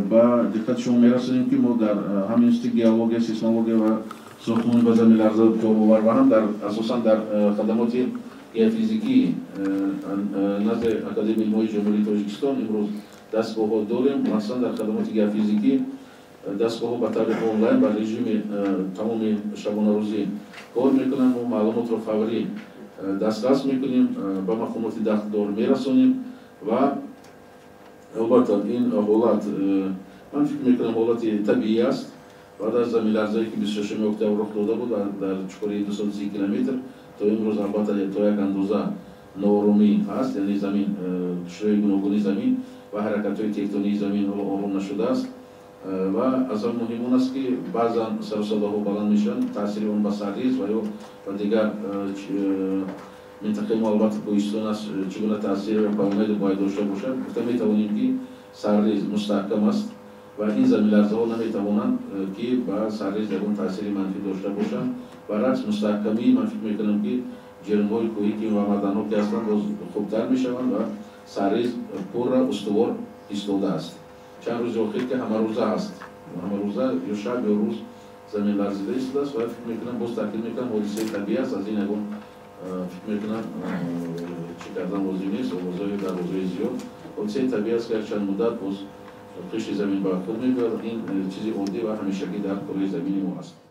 با دقت شما می‌رسونیم که ما در همین گیولوژی، سیسمولوژی و ساختمان بزرگ لرزه کاربر و هم در اساساً در خدمات گیوفیزیکی نزد اکادمی علوم جمهوری تاجیکستان امروز دستگاه داریم. مثلا در خدمات گیوفیزیکی دستگاه به طور آنلاین با رژیم تمام شبانه روزی کار میکنن و معلومات را فوری دسترس میکنیم به مقامات دستدار میرسونیم و البته این حالت من فکر میکنم حالت طبیعی است. بعد از زمین لرزه‌ای که 26 اکتبر رخ داده بود در چوره 230 کیلومتر تا امروز البته تا یک اندازه ناآرامی هست، یعنی زمین شروع گوناگونی زمین و حرکت‌های تکتونیک زمین آرام نشده است و از آن مهم اون است که بعضا سر و صداها بلند میشن، تاثیر اون به سرریز و یا و دیگر منطقه ما البته کوهستان است چگونه تاثیر و پیامد باید داشته باشد. گفته میتوانیم که سرریز مستحکم است و این زمین لرزه‌ها نمیتوانند که با سرریز یگان تاثیر منفی داشته باشند. برعکس مستحکمی من فکر میکنم که جرم‌های کوهی که و معدن‌ها که هستند باز خوبتر میشوند و سرریز پر استوار ایستاده است. چند روز اخیر که همه روزه هست، همه روزه یا شب یا روز زمین لرزیده ایستاده است و فکر میکنم باز تاکید میکنم حادثه طبیعی است. از این یگان فکر میکنم چی کردن لازم نیست، اوضاعی در اوضاع زیاد حادثه طبیعی است که هر چند مدت باز قشر زمین برخورد می‌کند. این چیزی عادی و همیشگی در کره زمین ما است.